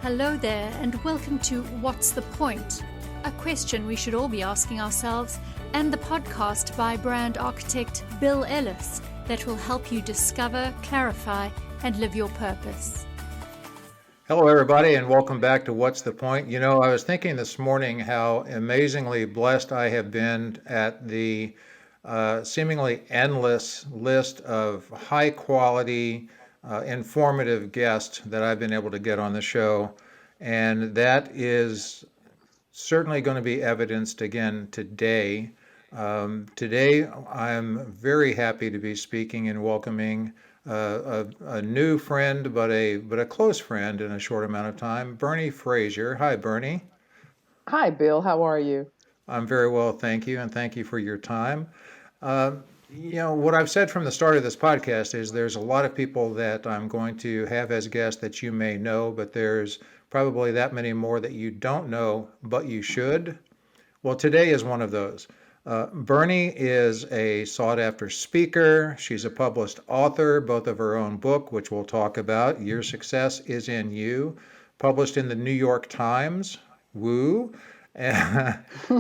Hello there, and welcome to What's the Point? A question we should all be asking ourselves, and the podcast by brand architect Bill Ellis that will help you discover, clarify, and live your purpose. Hello, everybody, and welcome back to What's the Point? You know, I was thinking this morning how amazingly blessed I have been at the seemingly endless list of high quality, informative guests that I've been able to get on the show. And that is certainly going to be evidenced again today. Today, I'm very happy to be speaking and welcoming a new friend, but a close friend in a short amount of time, Bernie Frazier. Hi, Bernie. Hi, Bill. How are you? I'm very well, thank you, and thank you for your time. Uh, what I've said from the start of this podcast is there's a lot of people that I'm going to have as guests that you may know, but there's probably that many more that you don't know, but you should. Well, today is one of those. Bernie is a sought after speaker. She's a published author, both of her own book, which we'll talk about, Your Success is in You, published in the New York Times. Woo.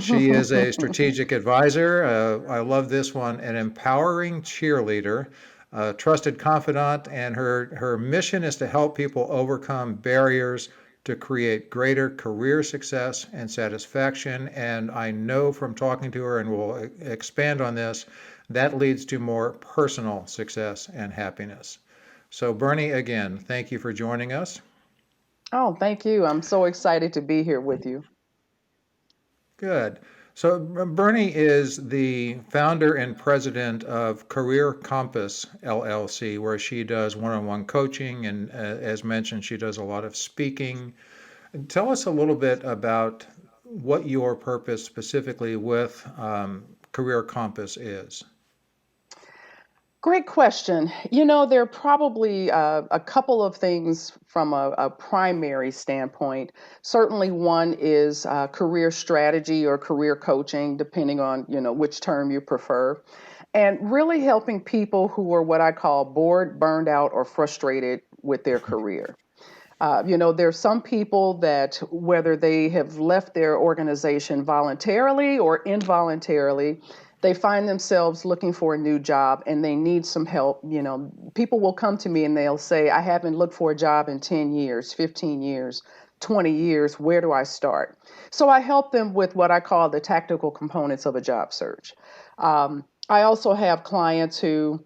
She is a strategic advisor. I love this one, an empowering cheerleader, a trusted confidant, and her mission is to help people overcome barriers to create greater career success and satisfaction. And I know from talking to her, and we'll expand on this, that leads to more personal success and happiness. So, Bernie, again, thank you for joining us. Oh, thank you. I'm so excited to be here with you. Good. So Bernie is the founder and president of Career Compass LLC, where she does one-on-one coaching, and as mentioned, she does a lot of speaking. Tell us a little bit about what your purpose specifically with Career Compass is. Great question. You know, there are probably a couple of things from a primary standpoint. Certainly, one is career strategy or career coaching, depending on which term you prefer, and really helping people who are what I call bored, burned out, or frustrated with their career. There's some people that, whether they have left their organization voluntarily or involuntarily, they find themselves looking for a new job and they need some help. People will come to me and they'll say, I haven't looked for a job in 10 years, 15 years, 20 years. Where do I start? So I help them with what I call the tactical components of a job search. I also have clients who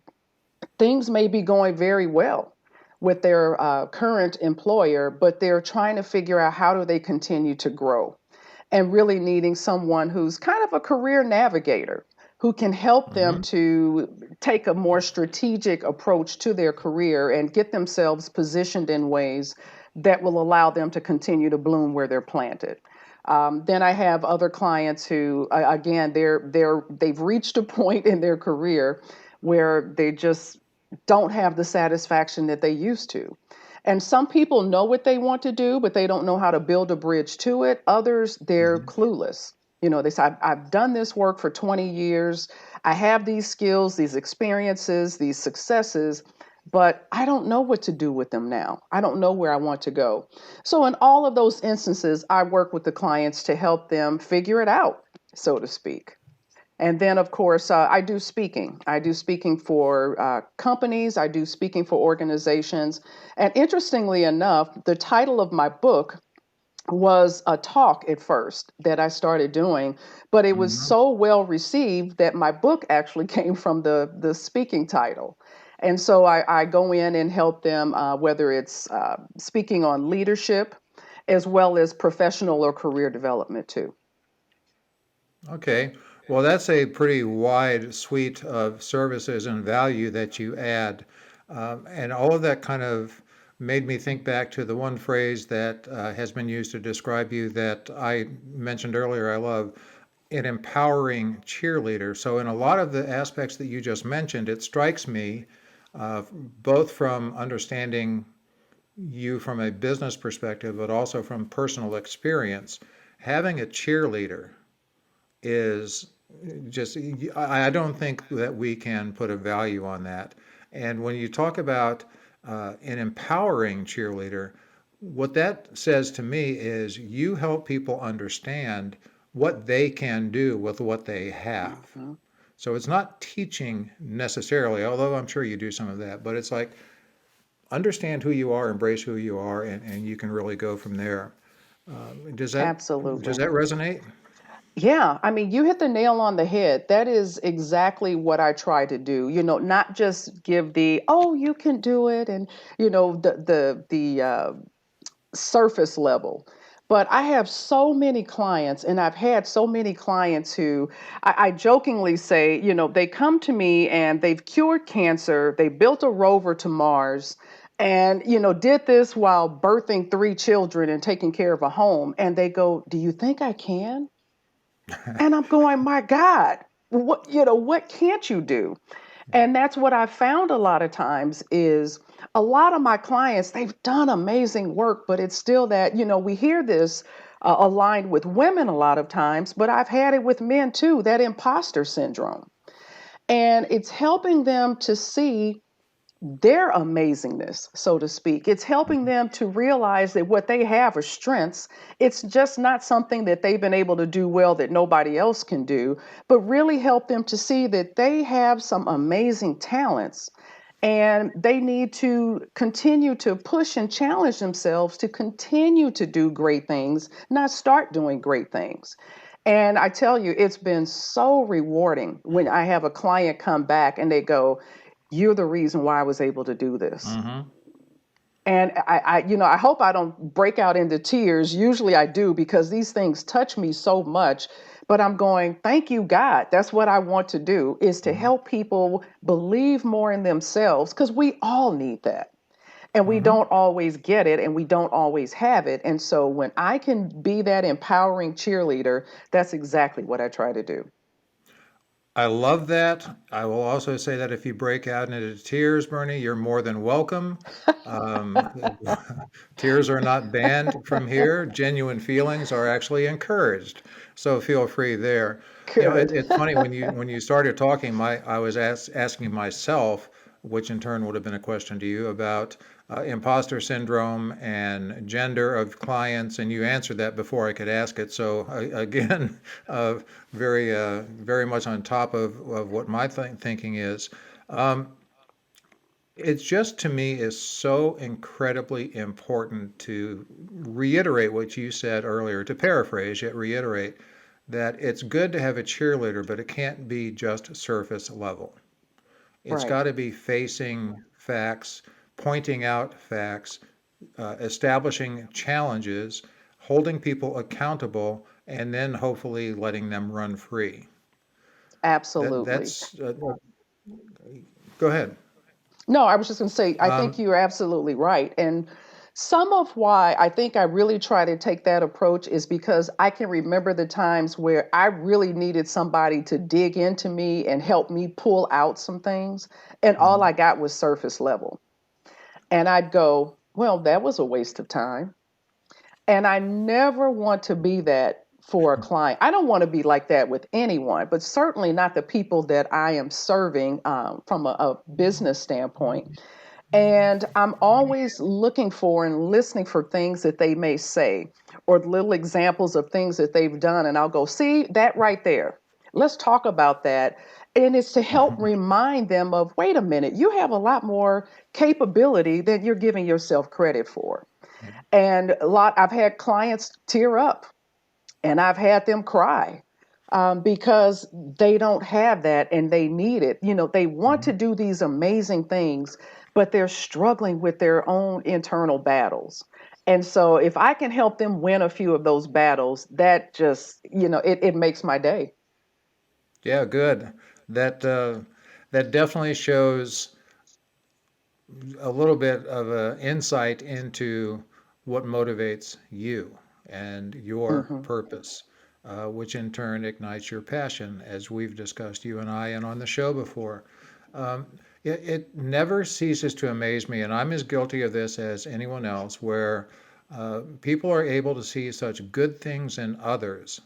things may be going very well with their current employer, but they're trying to figure out how do they continue to grow and really needing someone who's kind of a career navigator who can help them Mm-hmm. to take a more strategic approach to their career and get themselves positioned in ways that will allow them to continue to bloom where they're planted. Then I have other clients who, again, they've reached a point in their career where they just don't have the satisfaction that they used to. And some people know what they want to do, but they don't know how to build a bridge to it. Others, they're Mm-hmm. clueless. They say, I've done this work for 20 years. I have these skills, these experiences, these successes, but I don't know what to do with them now. I don't know where I want to go. So, in all of those instances, I work with the clients to help them figure it out, so to speak. And then, of course, I do speaking. I do speaking for companies, I do speaking for organizations. And interestingly enough, the title of my book was a talk at first that I started doing, but it was Mm-hmm. so well received that my book actually came from the speaking title. And so I go in and help them, whether it's speaking on leadership as well as professional or career development too. Okay. Well, that's a pretty wide suite of services and value that you add. And all of that kind of made me think back to the one phrase that has been used to describe you that I mentioned earlier. I love an empowering cheerleader. So, in a lot of the aspects that you just mentioned, it strikes me, uh, both from understanding you from a business perspective, but also from personal experience, having a cheerleader is just, I don't think that we can put a value on that. And when you talk about an empowering cheerleader, What that says to me is you help people understand what they can do with what they have. Mhm. So it's not teaching necessarily, although I'm sure you do some of that, but it's like understand who you are, embrace who you are, and you can really go from there. Does Absolutely. that resonate? Yeah, I mean, you hit the nail on the head. That is exactly what I try to do. Not just give the, oh, you can do it, and the surface level. But I have so many clients, and I've had so many clients who I jokingly say, they come to me and they've cured cancer, they built a rover to Mars, and did this while birthing 3 children and taking care of a home. And they go, "Do you think I can?" And I'm going, "My God, what can't you do?" And that's what I found a lot of times is a lot of my clients, they've done amazing work, but it's still that, we hear this aligned with women a lot of times, but I've had it with men too, that imposter syndrome. And it's helping them to see their amazingness, so to speak. It's helping them to realize that what they have are strengths. It's just not something that they've been able to do well that nobody else can do, but really help them to see that they have some amazing talents and they need to continue to push and challenge themselves to continue to do great things, not start doing great things. And I tell you, it's been so rewarding when I have a client come back and they go, "You're the reason why I was able to do this." Mm-hmm. And I hope I don't break out into tears. Usually I do because these things touch me so much. But I'm going, thank you, God. That's what I want to do is to Mm-hmm. help people believe more in themselves because we all need that. And we Mm-hmm. don't always get it and we don't always have it. And so when I can be that empowering cheerleader, that's exactly what I try to do. I love that. I will also say that if you break out into tears, Bernie, you're more than welcome. Um, Tears are not banned from here. Genuine feelings are actually encouraged. So feel free there. Good. It's funny when you started talking, I was asking myself, which in turn would have been a question to you about imposter syndrome and gender of clients, and you answered that before I could ask it. So again, uh, very much on top of what my thinking is. Um, it's just to me is so incredibly important to reiterate what you said earlier, to paraphrase yet reiterate that it's good to have a cheerleader, but it can't be just surface level. It's Right. got to be facing facts, pointing out facts, establishing challenges, holding people accountable, and then hopefully letting them run free. Absolutely. That's go ahead. No, I was just going to say, I think Um, you're absolutely right. And some of why I think I really try to take that approach is because I can remember the times where I really needed somebody to dig into me and help me pull out some things. And all mhm, I got was surface level. And I'd go, well, that was a waste of time. And I never want to be that for a client. I don't want to be like that with anyone, but certainly not the people that I am serving from a business standpoint. And I'm always looking for and listening for things that they may say or little examples of things that they've done. And I'll go, see that right there. Let's talk about that. And it's to help mhm, remind them of, wait a minute, you have a lot more capability than you're giving yourself credit for. And I've had clients tear up and I've had them cry because they don't have that and they need it. They want to mhm. do these amazing things, but they're struggling with their own internal battles. And so if I can help them win a few of those battles, that just, it makes my day. Yeah, good. That that definitely shows a little bit of an insight into what motivates you and your Hmm. purpose, which in turn ignites your passion, as we've discussed, you and I, and on the show before. Um, it never ceases to amaze me, and I'm as guilty of this as anyone else, where people are able to see such good things in others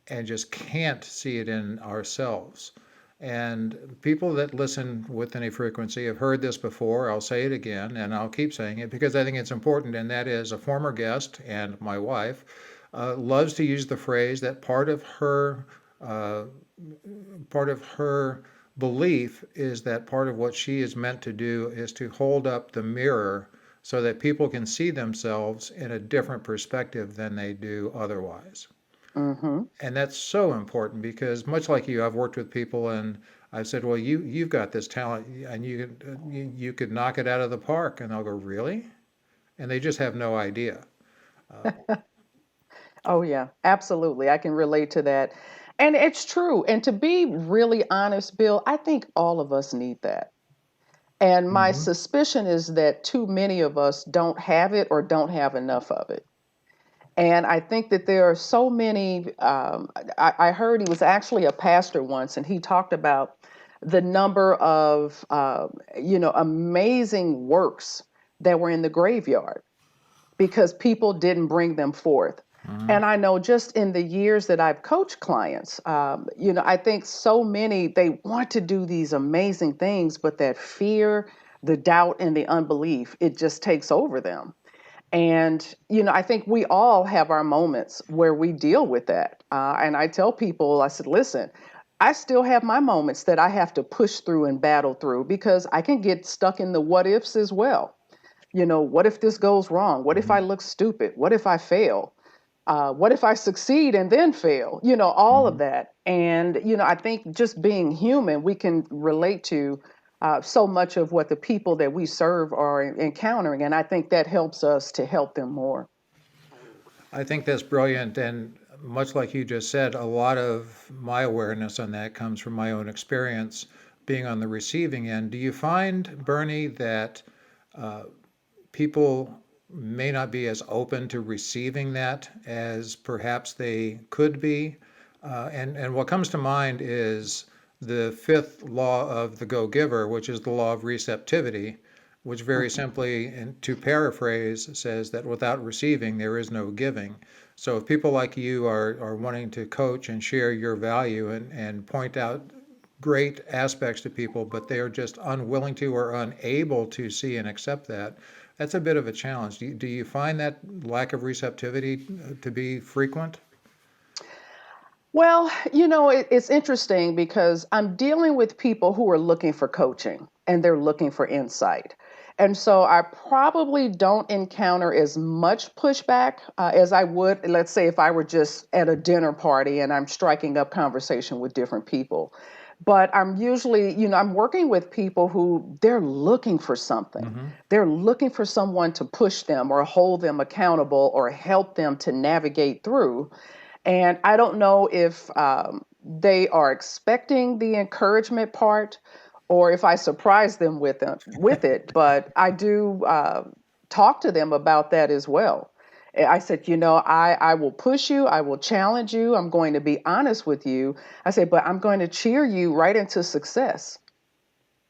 and just can't see it in ourselves. And people that listen with any frequency have heard this before. I'll say it again, and I'll keep saying it because I think it's important. And that is, a former guest and my wife loves to use the phrase that uh, part of her belief is that part of what she is meant to do is to hold up the mirror so that people can see themselves in a different perspective than they do otherwise. Mm-hmm. And that's so important because much like you, I've worked with people and I've said, well, you've got this talent and you could knock it out of the park. And they'll go, really? And they just have no idea. Uh, Oh, yeah, absolutely. I can relate to that. And it's true. And to be really honest, Bill, I think all of us need that. And my mhm. suspicion is that too many of us don't have it or don't have enough of it. And I think that there are so many. I heard he was actually a pastor once, and he talked about the number of, amazing works that were in the graveyard because people didn't bring them forth. Mhm. And I know just in the years that I've coached clients, I think so many, they want to do these amazing things, but that fear, the doubt, and the unbelief, it just takes over them. And, I think we all have our moments where we deal with that. And I tell people, I said, listen, I still have my moments that I have to push through and battle through because I can get stuck in the what ifs as well. What if this goes wrong? What if Mhm. I look stupid? What if I fail? What if I succeed and then fail? All of Mhm. that. And, I think just being human, we can relate to so much of what the people that we serve are encountering. And I think that helps us to help them more. I think that's brilliant. And much like you just said, a lot of my awareness on that comes from my own experience being on the receiving end. Do you find, Bernie, that uh, people may not be as open to receiving that as perhaps they could be? And what comes to mind is the fifth law of the go-giver, which is the law of receptivity, which very Mhm. simply, and to paraphrase, says that without receiving, there is no giving. So if people like you are wanting to coach and share your value and point out great aspects to people, but they are just unwilling to or unable to see and accept that, that's a bit of a challenge. Do you find that lack of receptivity to be frequent? Well, it's interesting because I'm dealing with people who are looking for coaching and they're looking for insight. And so I probably don't encounter as much pushback as I would, let's say, if I were just at a dinner party and I'm striking up conversation with different people. But I'm usually, I'm working with people who they're looking for something. Hmm. They're looking for someone to push them or hold them accountable or help them to navigate through. And I don't know if they are expecting the encouragement part or if I surprise them with it, but I do talk to them about that as well. I said, I will push you, I will challenge you, I'm going to be honest with you. I said, but I'm going to cheer you right into success.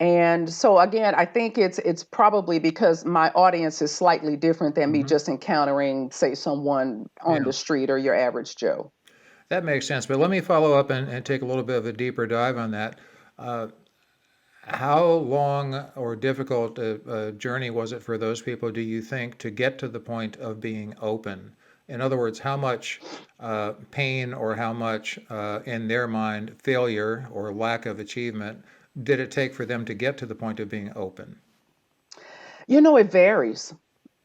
And so again, I think it's probably because my audience is slightly different than me Hmm. just encountering, say, someone on Yeah, the street or your average Joe. that makes sense. But let me follow up and take a little bit of a deeper dive on that. Uh, how long or difficult a journey was it for those people, do you think, to get to the point of being open? In other words, how much pain or how much, in their mind, failure or lack of achievement did it take for them to get to the point of being open? It varies.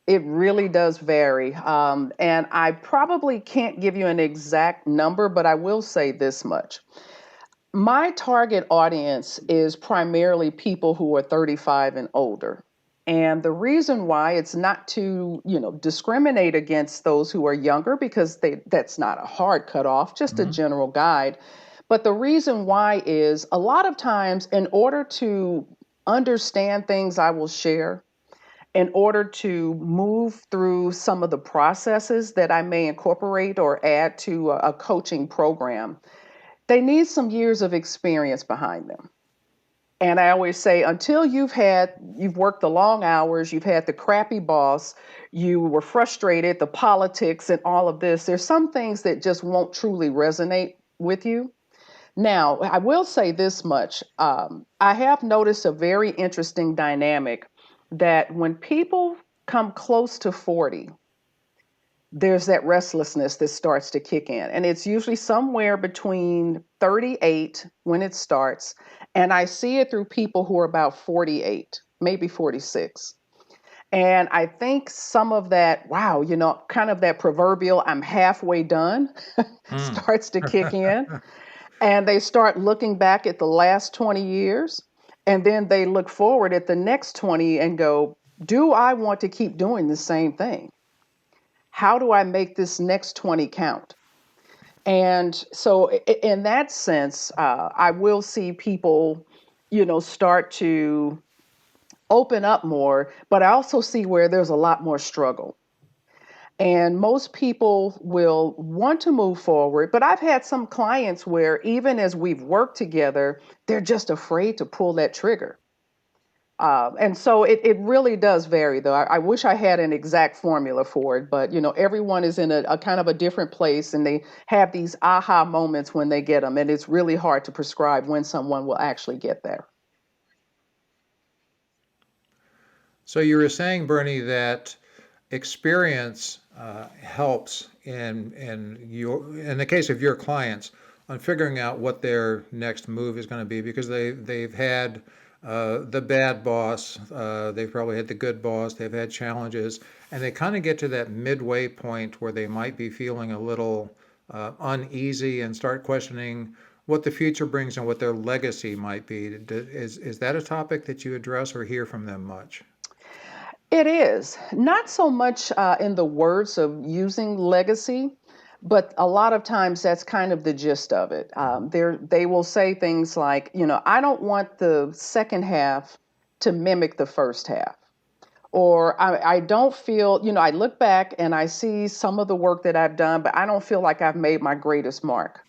It really does vary. And I probably can't give you an exact number, but I will say this much. My target audience is primarily people who are 35 and older. And the reason why it's not to, discriminate against those who are younger because that's not a hard cutoff, just a Hmm. general guide. But the reason why is a lot of times in order to understand things I will share, in order to move through some of the processes that I may incorporate or add to a coaching program, they need some years of experience behind them. And I always say, until you've worked the long hours, you've had the crappy boss, you were frustrated, the politics and all of this, there's some things that just won't truly resonate with you. Now, I will say this much. I have noticed a very interesting dynamic that when people come close to 40, there's that restlessness that starts to kick in. And it's usually somewhere between 38 when it starts. And I see it through people who are about 48, maybe 46. And I think some of that, wow, kind of that proverbial I'm halfway done Mm. starts to kick in. And they start looking back at the last 20 years. And then they look forward at the next 20 and go, do I want to keep doing the same thing? How do I make this next 20 count? And so, in that sense, I will see people, start to open up more, but I also see where there's a lot more struggle. And most people will want to move forward, but I've had some clients where even as we've worked together, they're just afraid to pull that trigger. And so it really does vary, though. I wish I had an exact formula for it, but everyone is in a kind of a different place, and they have these aha moments when they get them, and it's really hard to prescribe when someone will actually get there. So you were saying, Bernie, that experience helps in the case of your clients on figuring out what their next move is going to be because they've had the bad boss, they've probably had the good boss, they've had challenges, and they kind of get to that midway point where they might be feeling a little uneasy and start questioning what the future brings and what their legacy might be. Is that a topic that you address or hear from them much? It is not so much in the words of using legacy, but a lot of times that's kind of the gist of it. They will say things like, I don't want the second half to mimic the first half. Or I don't feel, I look back and I see some of the work that I've done, but I don't feel like I've made my greatest mark.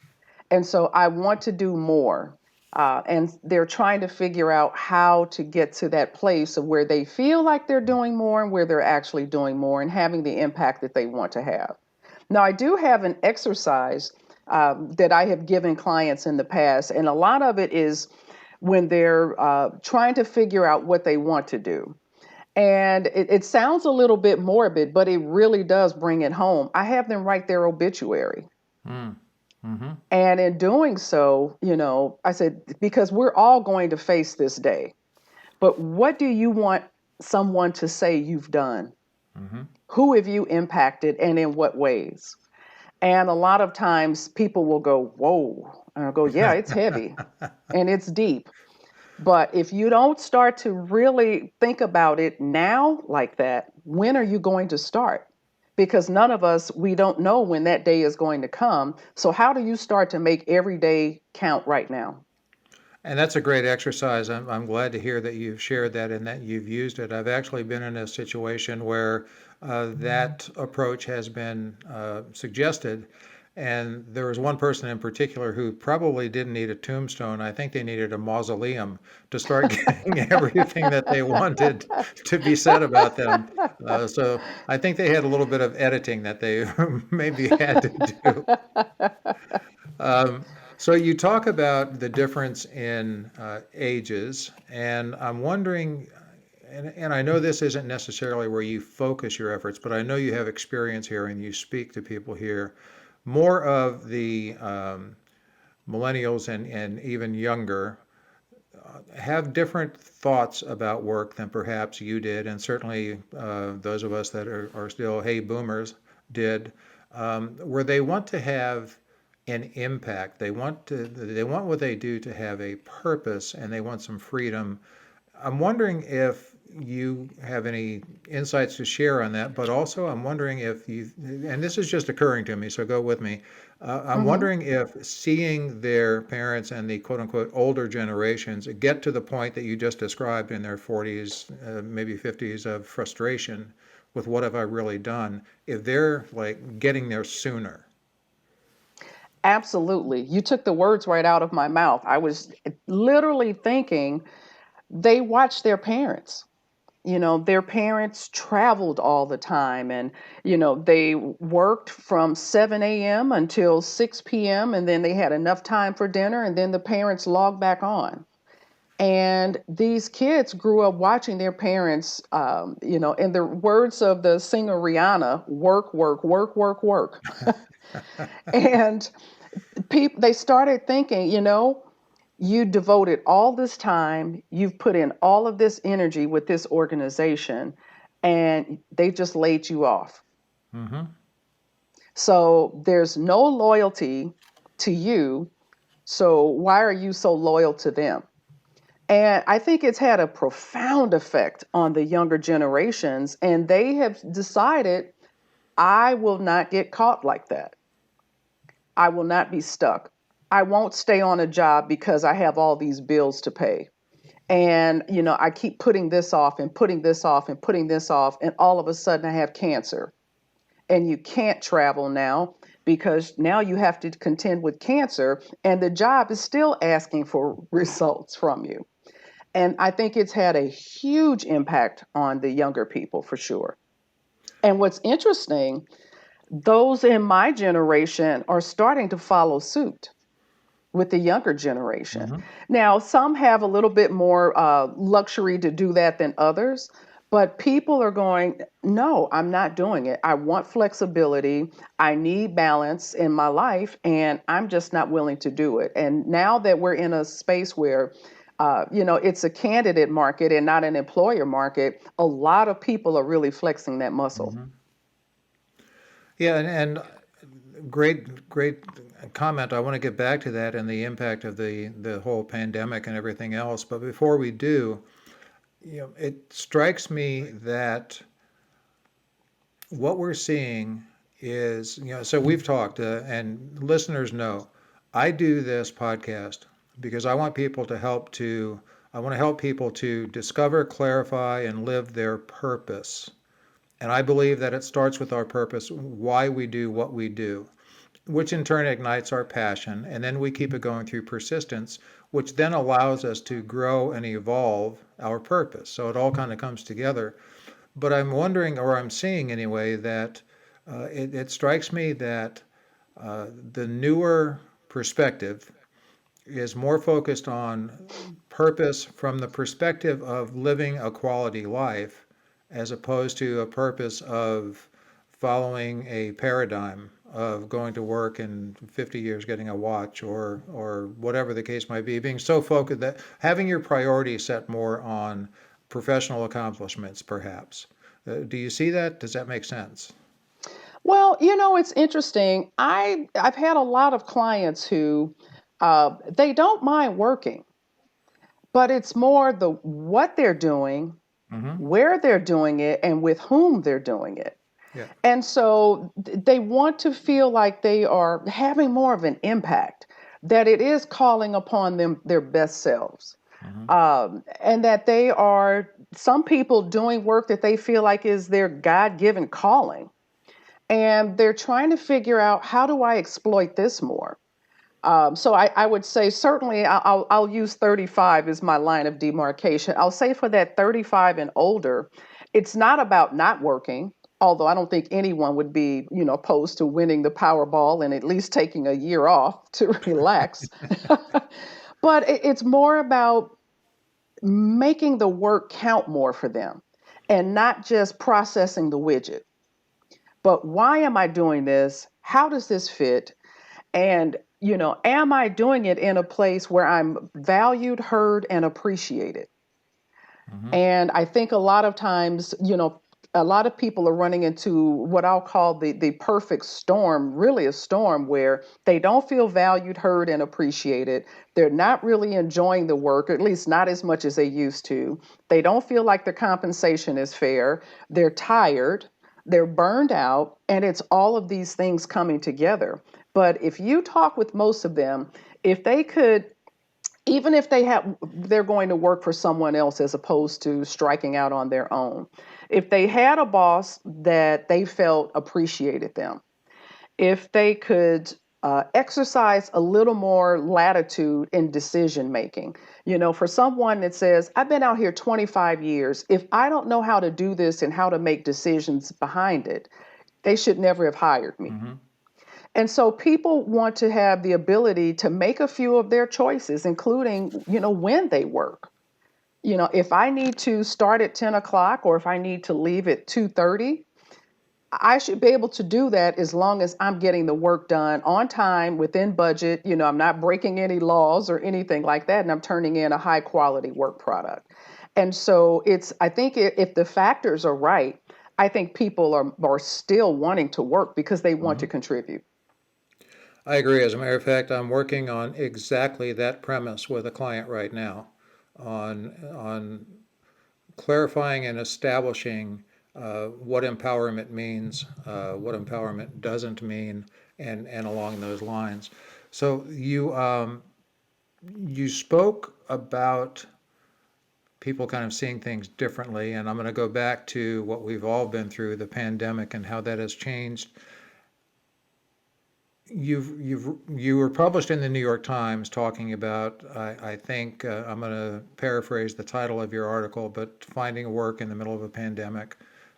And so I want to do more. And they're trying to figure out how to get to that place of where they feel like they're doing more and where they're actually doing more and having the impact that they want to have. Now, I do have an exercise that I have given clients in the past, and a lot of it is when they're trying to figure out what they want to do. And it sounds a little bit morbid, but it really does bring it home. I have them write their obituary. Mm. Mm-hmm. And in doing so, I said, because we're all going to face this day, but what do you want someone to say you've done? Mm-hmm. Who have you impacted and in what ways? And a lot of times people will go, whoa. And I'll go, yeah, it's heavy and it's deep. But if you don't start to really think about it now like that, when are you going to start? Because none of us, we don't know when that day is going to come. So, how do you start to make every day count right now? And that's a great exercise. I'm glad to hear that you've shared that and that you've used it. I've actually been in a situation where that approach has been suggested. And there was one person in particular who probably didn't need a tombstone. I think they needed a mausoleum to start getting everything that they wanted to be said about them. So I think they had a little bit of editing that they maybe had to do. Um, so you talk about the difference in ages, and I'm wondering, and I know this isn't necessarily where you focus your efforts, but I know you have experience here and you speak to people here. More of the millennials and even younger have different thoughts about work than perhaps you did, and certainly those of us that are still, hey, boomers, did, where they want to have an impact. They want what they do to have a purpose, and they want some freedom. I'm wondering if you have any insights to share on that, but also I'm wondering if you, and this is just occurring to me, so go with me. I'm Hmm. wondering if seeing their parents and the quote unquote older generations get to the point that you just described in their 40s, maybe 50s of frustration with what have I really done, if they're like getting there sooner. Absolutely. You took the words right out of my mouth. I was literally thinking they watch their parents. Their parents traveled all the time, and, they worked from 7 a.m. until 6 p.m., and then they had enough time for dinner, and then the parents logged back on. And these kids grew up watching their parents, in the words of the singer Rihanna, work, work, work, work, work. And they started thinking, you devoted all this time, you've put in all of this energy with this organization, and they just laid you off. Mm-hmm. So there's no loyalty to you. So why are you so loyal to them? And I think it's had a profound effect on the younger generations, and they have decided, I will not get caught like that. I will not be stuck. I won't stay on a job because I have all these bills to pay. And, I keep putting this off and putting this off and putting this off. And all of a sudden I have cancer. And you can't travel now because now you have to contend with cancer. And the job is still asking for results from you. And I think it's had a huge impact on the younger people for sure. And what's interesting, those in my generation are starting to follow suit with the younger generation. Mm-hmm. Now, some have a little bit more luxury to do that than others, but people are going, no, I'm not doing it. I want flexibility. I need balance in my life, and I'm just not willing to do it. And now that we're in a space where it's a candidate market and not an employer market, a lot of people are really flexing that muscle. Mm-hmm. Yeah, and great comment. I want to get back to that and the impact of the whole pandemic and everything else. But before we do, it strikes me that what we're seeing is, so we've talked, and listeners know, I do this podcast because I want to help people to discover, clarify, and live their purpose. And I believe that it starts with our purpose, why we do what we do, which in turn ignites our passion. And then we keep it going through persistence, which then allows us to grow and evolve our purpose. So it all kind of comes together. But I'm wondering, or I'm seeing anyway, that it strikes me that the newer perspective is more focused on purpose from the perspective of living a quality life as opposed to a purpose of following a paradigm of going to work and 50 years getting a watch or whatever the case might be, being so focused that having your priorities set more on professional accomplishments, perhaps. Do you see that? Does that make sense? Well, it's interesting. I've had a lot of clients who they don't mind working, but it's more the what they're doing, Mm-hmm. where they're doing it, and with whom they're doing it. Yeah. And so they want to feel like they are having more of an impact, that it is calling upon them their best selves. Mm-hmm. And that they are, some people doing work that they feel like is their God given calling. And they're trying to figure out, how do I exploit this more? So I would say certainly I'll use 35 as my line of demarcation. I'll say for that 35 and older, it's not about not working, although I don't think anyone would be, opposed to winning the Powerball and at least taking a year off to relax. But it's more about making the work count more for them and not just processing the widget. But why am I doing this? How does this fit? And, am I doing it in a place where I'm valued, heard, and appreciated? Mm-hmm. And I think a lot of times, a lot of people are running into what I'll call the perfect storm, really a storm where they don't feel valued, heard, and appreciated. They're not really enjoying the work, or at least not as much as they used to. They don't feel like their compensation is fair. They're tired. They're burned out. And it's all of these things coming together. But if you talk with most of them, if they could, even if they're going to work for someone else as opposed to striking out on their own, if they had a boss that they felt appreciated them, if they could exercise a little more latitude in decision making. For someone that says, I've been out here 25 years, if I don't know how to do this and how to make decisions behind it, they should never have hired me. Mm-hmm. And so people want to have the ability to make a few of their choices, including, when they work. If I need to start at 10 o'clock or if I need to leave at 2:30, I should be able to do that as long as I'm getting the work done on time, within budget. I'm not breaking any laws or anything like that, and I'm turning in a high quality work product. And so I think if the factors are right, I think people are still wanting to work because they want Mm-hmm. to contribute. I agree. As a matter of fact, I'm working on exactly that premise with a client right now on clarifying and establishing what empowerment means, what empowerment doesn't mean, and along those lines. So you spoke about people kind of seeing things differently, and I'm going to go back to what we've all been through, the pandemic, and how that has changed. You were published in the New York Times talking about, I think, I'm going to paraphrase the title of your article, but finding work in the middle of a pandemic.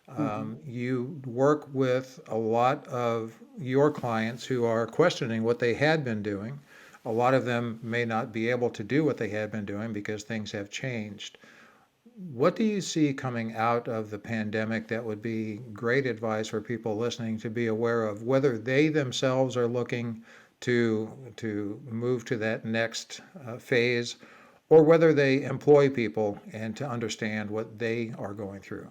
Mm-hmm. You work with a lot of your clients who are questioning what they had been doing. A lot of them may not be able to do what they had been doing because things have changed. What do you see coming out of the pandemic that would be great advice for people listening to be aware of, whether they themselves are looking to move to that next phase, or whether they employ people and to understand what they are going through?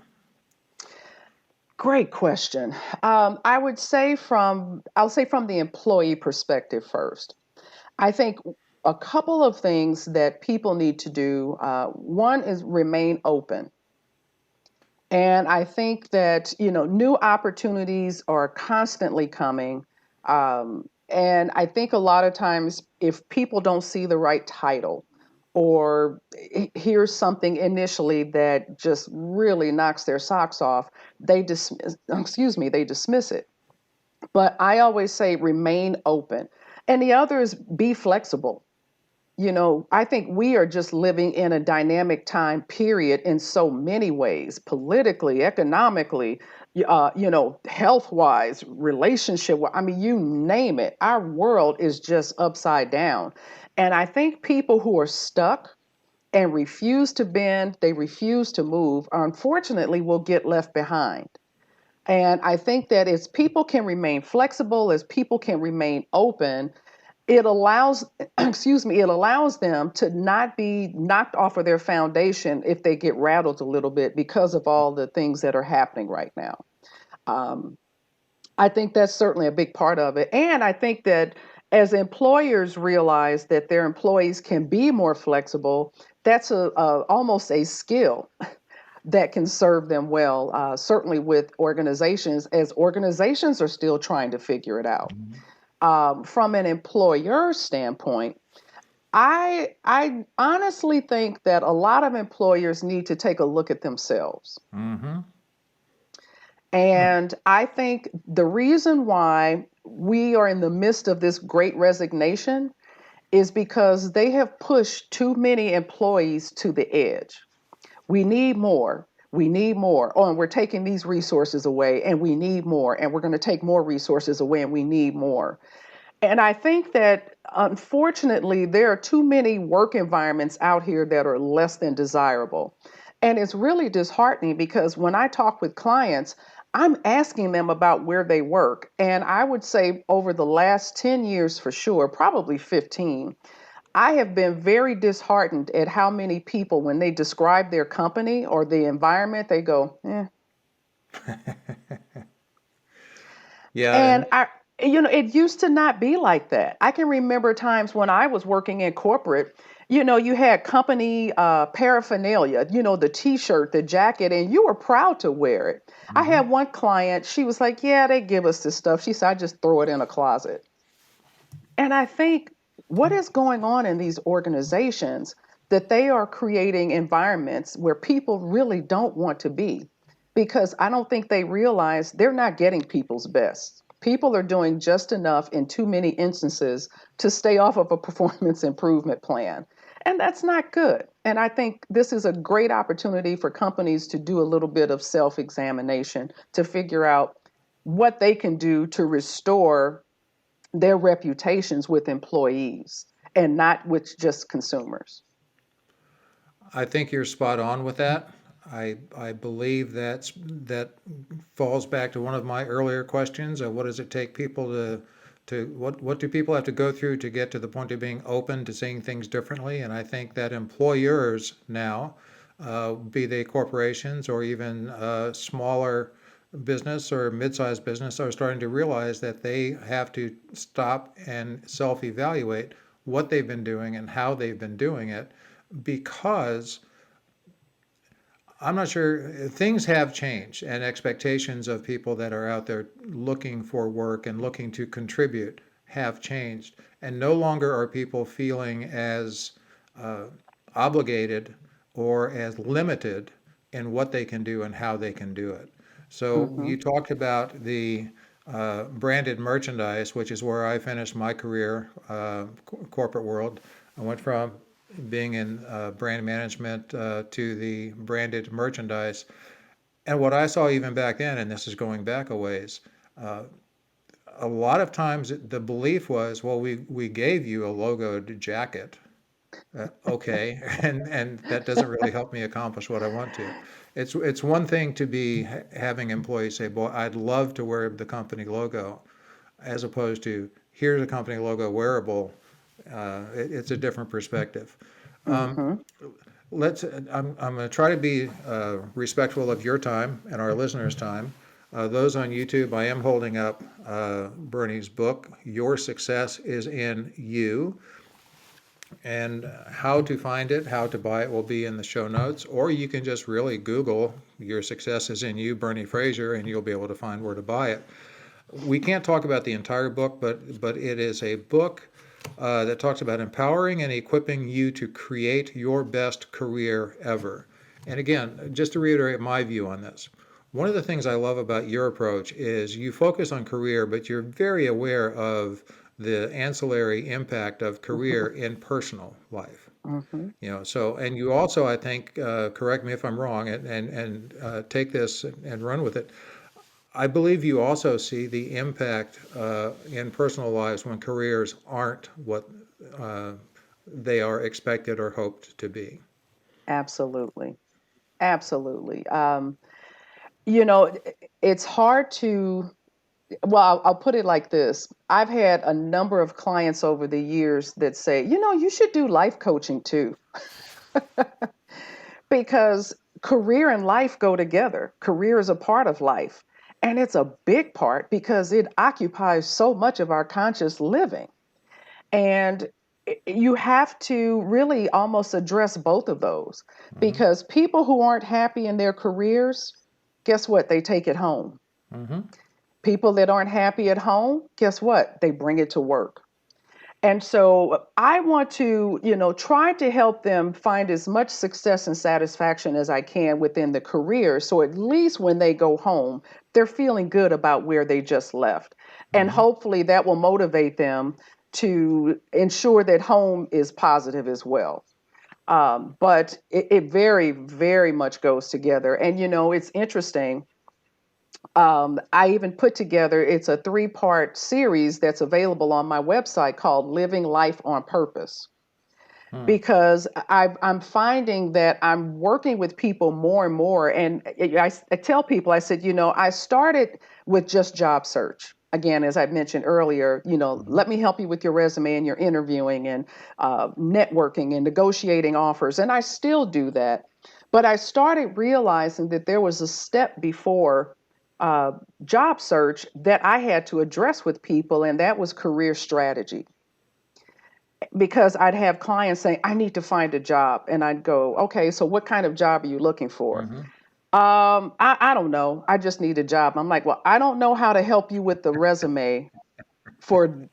Great question. I'll say from the employee perspective first. I think a couple of things that people need to do. One is remain open. And I think that, new opportunities are constantly coming. And I think a lot of times, if people don't see the right title or hear something initially that just really knocks their socks off, they dismiss it. But I always say remain open. And the other is be flexible. I think we are just living in a dynamic time period in so many ways, politically, economically, health wise, relationship. I mean, you name it. Our world is just upside down. And I think people who are stuck and refuse to bend, they refuse to move, unfortunately, will get left behind. And I think that as people can remain flexible, as people can remain open, it allows it allows them to not be knocked off of their foundation if they get rattled a little bit because of all the things that are happening right now. um, I think that's certainly a big part of it, and I think that as employers realize that their employees can be more flexible, that's a almost a skill that can serve them well, certainly with organizations, as organizations are still trying to figure it out. Mhm. From an employer standpoint, I honestly think that a lot of employers need to take a look at themselves. Mm-hmm. And I think the reason why we are in the midst of this great resignation is because they have pushed too many employees to the edge. We need more. We need more. Oh, and we're taking these resources away, and we need more. And we're going to take more resources away, and we need more. And I think that unfortunately, there are too many work environments out here that are less than desirable. And it's really disheartening because when I talk with clients, I'm asking them about where they work. And I would say over the last 10 years for sure, probably 15, I have been very disheartened at how many people, when they describe their company or the environment, they go, eh. Yeah, And and it used to not be like that. I can remember times when I was working in corporate, you had company paraphernalia, the t-shirt, the jacket, and you were proud to wear it. I mhm. had one client, she was like, yeah, they give us this stuff. She said, I just throw it in a closet. And I think what is going on in these organizations that they are creating environments where people really don't want to be because I don't think they realize they're not getting people's best. People are doing just enough in too many instances to stay off of a performance improvement plan. And that's not good. And I think this is a great opportunity for companies to do a little bit of self examination to figure out what they can do to restore their reputations with employees and not with just consumers. I think you're spot on with that. I believe that falls back to one of my earlier questions of what does it take people to what do people have to go through to get to the point of being open to seeing things differently? And I think that employers now, be they corporations or even smaller business or mid-sized business, are starting to realize that they have to stop and self-evaluate what they've been doing and how they've been doing it, because I'm not sure, things have changed and expectations of people that are out there looking for work and looking to contribute have changed. And no longer are people feeling as uh, obligated or as limited in what they can do and how they can do it. So Hmm. you talked about the branded merchandise, which is where I finished my career, corporate world. I went from being in brand management to the branded merchandise. And what I saw even back then, and this is going back a ways, uh, a lot of times the belief was, well, we gave you a logoed jacket. Okay, and that doesn't really help me accomplish what I want to. It's one thing to be having employees say, "Boy, I'd love to wear the company logo," as opposed to here's a company logo wearable. It's a different perspective. Um, Hmm. I'm going to try to be respectful of your time and our listeners' time. Those on YouTube, I am holding up Bernie's book, Your Success is in You. And how to find it, how to buy it will be in the show notes. Or you can just really Google Your Success is in You, Bernie Frazier, and you'll be able to find where to buy it. We can't talk about the entire book, but it is a book that talks about empowering and equipping you to create your best career ever. And again, just to reiterate my view on this, one of the things I love about your approach is you focus on career, but you're very aware of the ancillary impact of career in personal life. Hmm. So, and you also, I think, correct me if I'm wrong, and take this and run with it. I believe you also see the impact in personal lives when careers aren't what uh, they are expected or hoped to be. Absolutely. Absolutely. You know, it's hard to, well, I'll put it like this. I've had a number of clients over the years that say, you should do life coaching too, because career and life go together. Career is a part of life. And it's a big part because it occupies so much of our conscious living. And you have to really almost address both of those, Hmm. because people who aren't happy in their careers, guess what? They take it home. Hmm. People that aren't happy at home, guess what? They bring it to work. And so I want to, try to help them find as much success and satisfaction as I can within the career. So at least when they go home, they're feeling good about where they just left. And Hmm. hopefully that will motivate them to ensure that home is positive as well. But it very, very much goes together. And, it's interesting. I even put together, it's a 3-part series that's available on my website called Living Life on Purpose. Hmm. Because I'm finding that I'm working with people more and more. And I tell people, I said, I started with just job search. Again, as I mentioned earlier, Hmm. let me help you with your resume and your interviewing and networking and negotiating offers. And I still do that. But I started realizing that there was a step before uh, job search that I had to address with people, and that was career strategy. Because I'd have clients saying, I need to find a job. And I'd go, okay, so what kind of job are you looking for? Hmm. I don't know. I just need a job. I'm like, well, I don't know how to help you with the resume for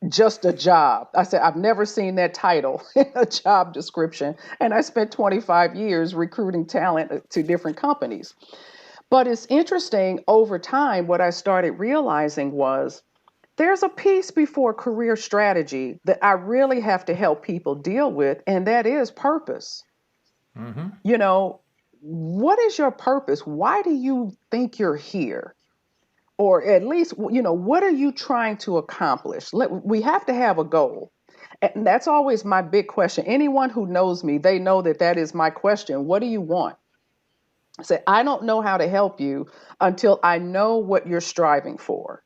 just a job. I said, I've never seen that title in a job description. And I spent 25 years recruiting talent to different companies. But it's interesting over time, what I started realizing was there's a piece before career strategy that I really have to help people deal with, and that is purpose. Hmm. You know, what is your purpose? Why do you think you're here? Or at least, what are you trying to accomplish? We have to have a goal. And that's always my big question. Anyone who knows me, they know that that is my question. What do you want? I say, I don't know how to help you until I know what you're striving for.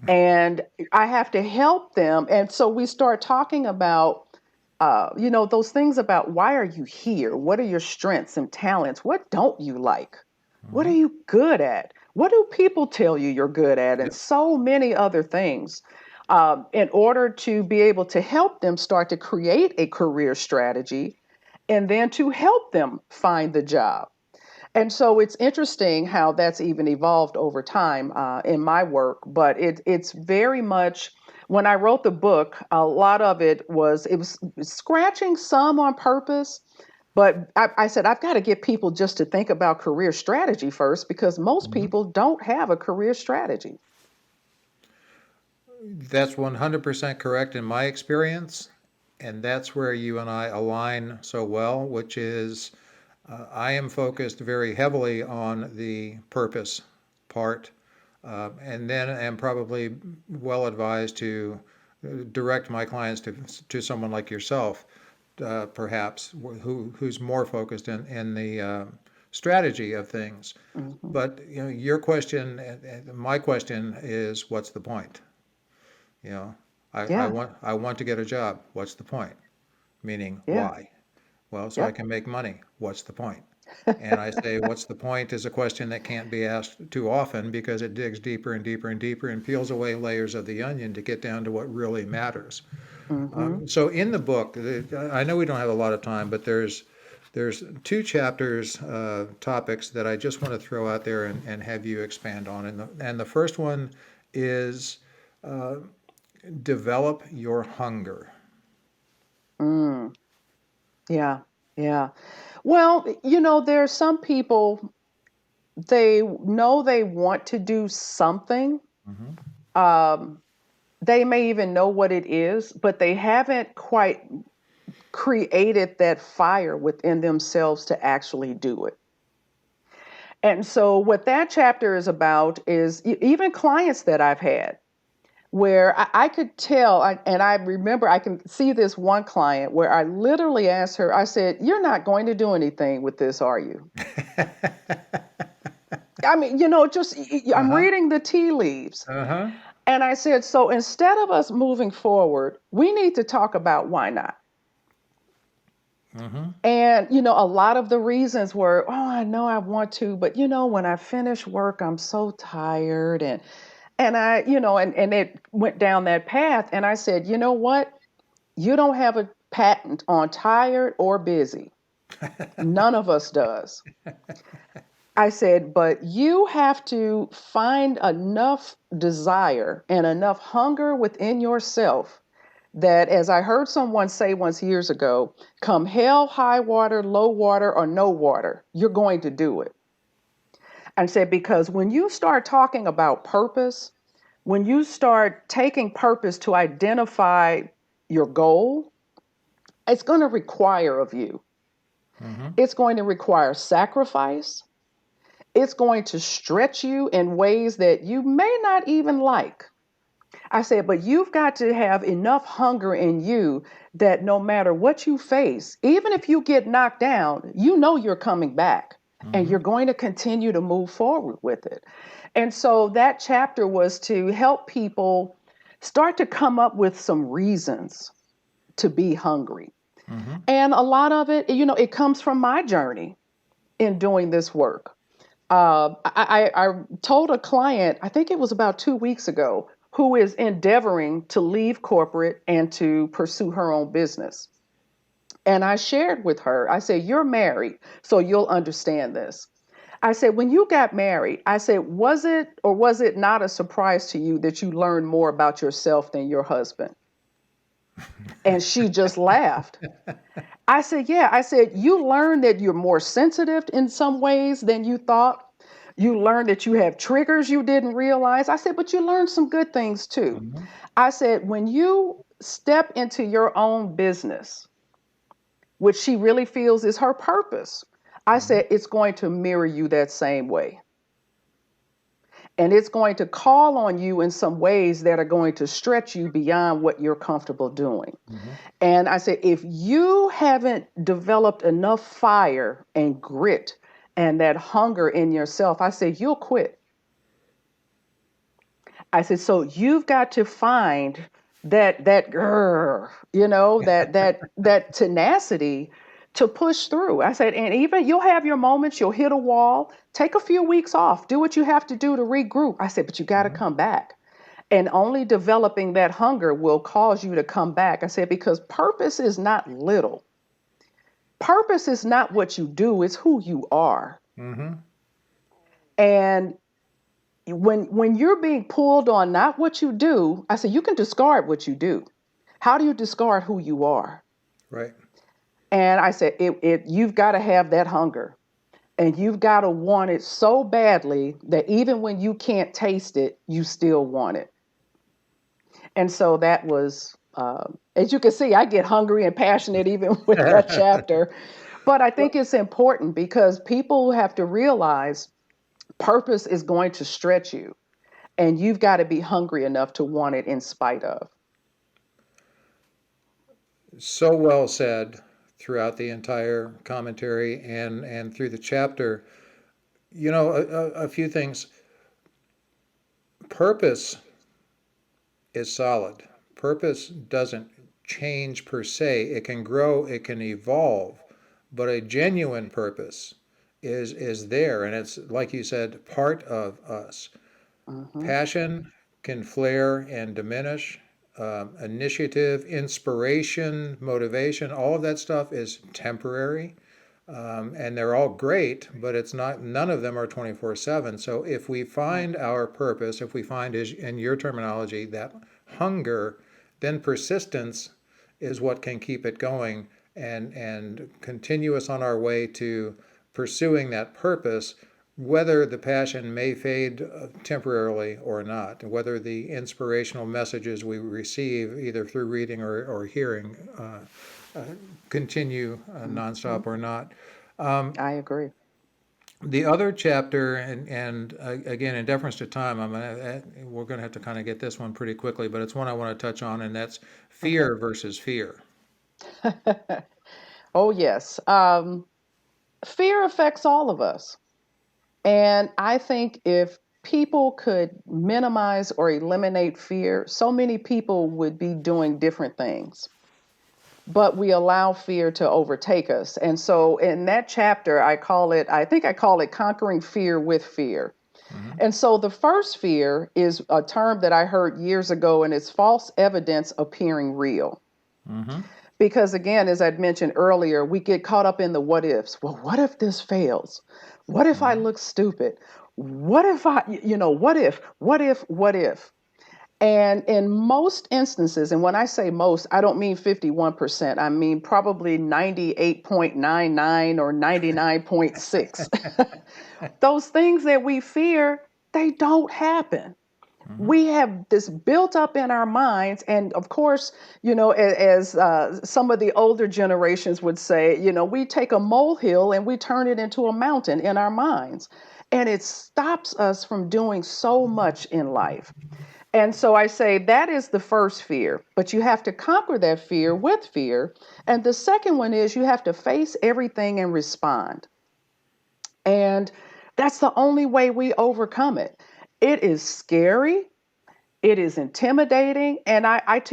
And I have to help them. And so we start talking about, those things about why are you here? What are your strengths and talents? What don't you like? What are Hmm. you good at? What do people tell you you're good at? And Yep. so many other things. In order to be able to help them start to create a career strategy and then to help them find the job. And so it's interesting how that's even evolved over time in my work, but it's very much when I wrote the book, a lot of it was scratching some on purpose, but I said I've got to get people just to think about career strategy first because most Hmm. people don't have a career strategy. That's 100% correct in my experience. And that's where you and I align so well, which is I am focused very heavily on the purpose part, and then am probably well advised to direct my clients to someone like yourself, perhaps, who's more focused in the strategy of things. Hmm. But your question, and my question is, what's the point? You know, Yeah, I want to get a job. What's the point? Meaning, yeah, why? Well, so I yep. can make money. What's the point? And I say, what's the point is a question that can't be asked too often because it digs deeper and deeper and deeper and peels away layers of the onion to get down to what really matters. Hmm. So in the book, I know we don't have a lot of time, but there's two chapters, topics that I just want to throw out there and have you expand on. And the first one is develop your hunger. Mm, yeah, yeah. Well, there's some people, they know they want to do something. Hmm. Um, they may even know what it is, but they haven't quite created that fire within themselves to actually do it. And so, what that chapter is about is even clients that I've had where I could tell, and I remember I can see this one client where I literally asked her, I said, "You're not going to do anything with this, are you?" I mean, just I'm Uh-huh. reading the tea leaves. Uh-huh. And I said, so instead of us moving forward, we need to talk about why not. Mm-hmm. And, a lot of the reasons were, oh, I know I want to, but when I finish work, I'm so tired. And it went down that path. And I said, you know what? You don't have a patent on tired or busy. None of us does. I said, but you have to find enough desire and enough hunger within yourself that, as I heard someone say once years ago, come hell, high water, low water, or no water, you're going to do it. I said, because when you start talking about purpose, when you start taking purpose to identify your goal, it's going to require of you. Mm-hmm. It's going to require sacrifice. It's going to stretch you in ways that you may not even like. I said, but you've got to have enough hunger in you that no matter what you face, even if you get knocked down, you know you're coming back and Mm-hmm. you're going to continue to move forward with it. And so that chapter was to help people start to come up with some reasons to be hungry. Mm-hmm. And a lot of it, it comes from my journey in doing this work. I told a client, I think it was about 2 weeks ago, who is endeavoring to leave corporate and to pursue her own business. And I shared with her, I said, you're married, so you'll understand this. I said, when you got married, I said, was it or was it not a surprise to you that you learned more about yourself than your husband? And she just laughed. I said, yeah. I said, you learned that you're more sensitive in some ways than you thought. You learn that you have triggers you didn't realize. I said, but you learned some good things too. Mhm. I said, when you step into your own business, which she really feels is her purpose, I Mhm. said, it's going to mirror you that same way. And it's going to call on you in some ways that are going to stretch you beyond what you're comfortable doing. Mhm. And I said, if you haven't developed enough fire and grit and that hunger in yourself, I said, you'll quit. I said, so you've got to find that grr, that tenacity to push through. I said, and even you'll have your moments, you'll hit a wall, take a few weeks off, do what you have to do to regroup. I said, but you got to Mhm. come back. And only developing that hunger will cause you to come back. I said, because purpose is not little. Purpose is not what you do, it's who you are. Mhm. And when you're being pulled on not what you do, I said, you can discard what you do. How do you discard who you are? Right. And I said, you've got to have that hunger. And you've got to want it so badly that even when you can't taste it, you still want it. And so that was, as you can see, I get hungry and passionate even with that chapter. But I Well, think it's important because people have to realize purpose is going to stretch you, and you've got to be hungry enough to want it in spite of. so well said throughout the entire commentary and through the chapter. A few things. Purpose is solid. Purpose doesn't change per se. It can grow, it can evolve, but a genuine purpose is there, and it's like you said, part of us. Hmm. Passion can flare and diminish. Initiative, inspiration, motivation, all of that stuff is temporary. And they're all great, but it's not, none of them are 24/7. So if we Right. find our purpose, if we find, in your terminology, that hunger, then persistence is what can keep it going and continue us on our way to pursuing that purpose, whether the passion may fade temporarily or not, whether the inspirational messages we receive, either through reading or hearing, continue Hmm. nonstop or not. I agree. The other chapter, and again, in deference to time, we're going to have to kind of get this one pretty quickly, but it's one I want to touch on, and that's Okay. fear versus fear. Oh, yes. Fear affects all of us. And I think if people could minimize or eliminate fear, so many people would be doing different things. But we allow fear to overtake us. And so in that chapter, I think I call it conquering fear with fear. Hmm. And so the first fear is a term that I heard years ago, and it's false evidence appearing real. Hmm. Because again, as I'd mentioned earlier, we get caught up in the what ifs. Well, what if this fails? What if I Hmm. look stupid? What if what if? And in most instances, and when I say most, I don't mean 51%, I mean probably 98.99 or 99.6. Those things that we fear, they don't happen. Hmm. We have this built up in our minds, and of course, as some of the older generations would say, we take a molehill and we turn it into a mountain in our minds, and it stops us from doing so much in life. And so I say that is the first fear, but you have to conquer that fear with fear. And the second one is you have to face everything and respond. And that's the only way we overcome it. It is scary. It is intimidating. And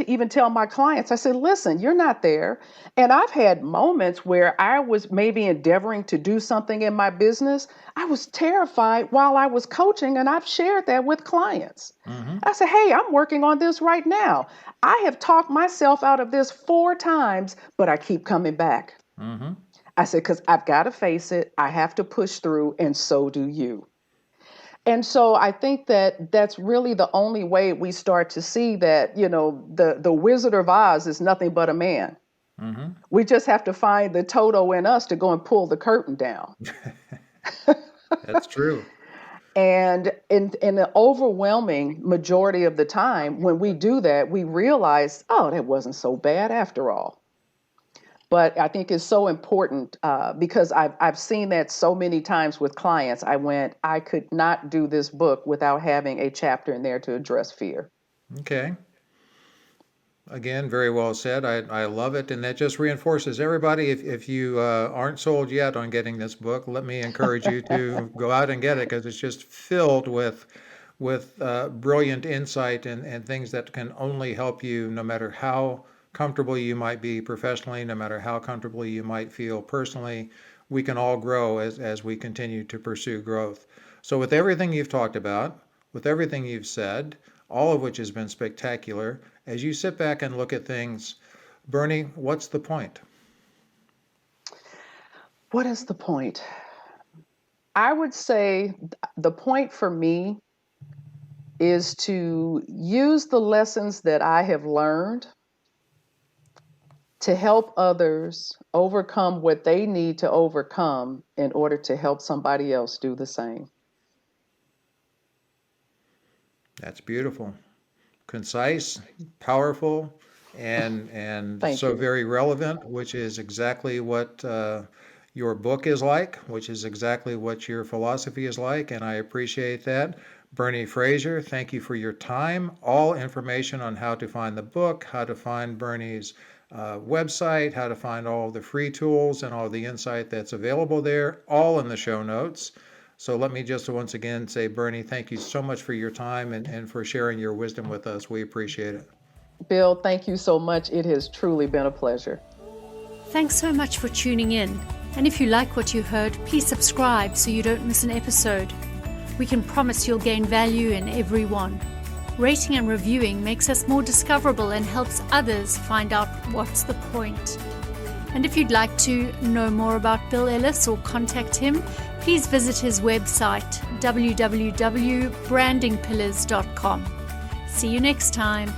even tell my clients, I said, listen, you're not there. And I've had moments where I was maybe endeavoring to do something in my business. I was terrified while I was coaching, and I've shared that with clients. Hmm. I said, hey, I'm working on this right now. I have talked myself out of this 4 times, but I keep coming back. Hmm. I said, because I've got to face it. I have to push through, and so do you. And so I think that that's really the only way we start to see that, the Wizard of Oz is nothing but a man. Hmm. We just have to find the Toto in us to go and pull the curtain down. That's true. And in the overwhelming majority of the time, when we do that, we realize, oh, that wasn't so bad after all. But I think it's so important because I've seen that so many times with clients. I could not do this book without having a chapter in there to address fear. Okay. Again, very well said. I love it. And that just reinforces everybody. If you aren't sold yet on getting this book, let me encourage you to go out and get it because it's just filled with brilliant insight and things that can only help you no matter how comfortable you might be professionally, no matter how comfortable you might feel personally. We can all grow as we continue to pursue growth. So with everything you've talked about, with everything you've said, all of which has been spectacular, as you sit back and look at things, Bernie, what's the point? What is the point? I would say the point for me is to use the lessons that I have learned to help others overcome what they need to overcome in order to help somebody else do the same. That's beautiful, concise, powerful, and Thank so you. very relevant, which is exactly what your book is like, which is exactly what your philosophy is like, and I appreciate that. Bernie Frazier, thank you for your time. All information on how to find the book, how to find Bernie's website, how to find all the free tools and all the insight that's available there, all in the show notes. So let me just once again say, Bernie, thank you so much for your time and for sharing your wisdom with us. We appreciate it. Bill, thank you so much. It has truly been a pleasure. Thanks so much for tuning in. And if you like what you heard, please subscribe so you don't miss an episode. We can promise you'll gain value in every one. Rating and reviewing makes us more discoverable and helps others find out what's the point. And if you'd like to know more about Bill Ellis or contact him, please visit his website, www.brandingpillars.com. See you next time.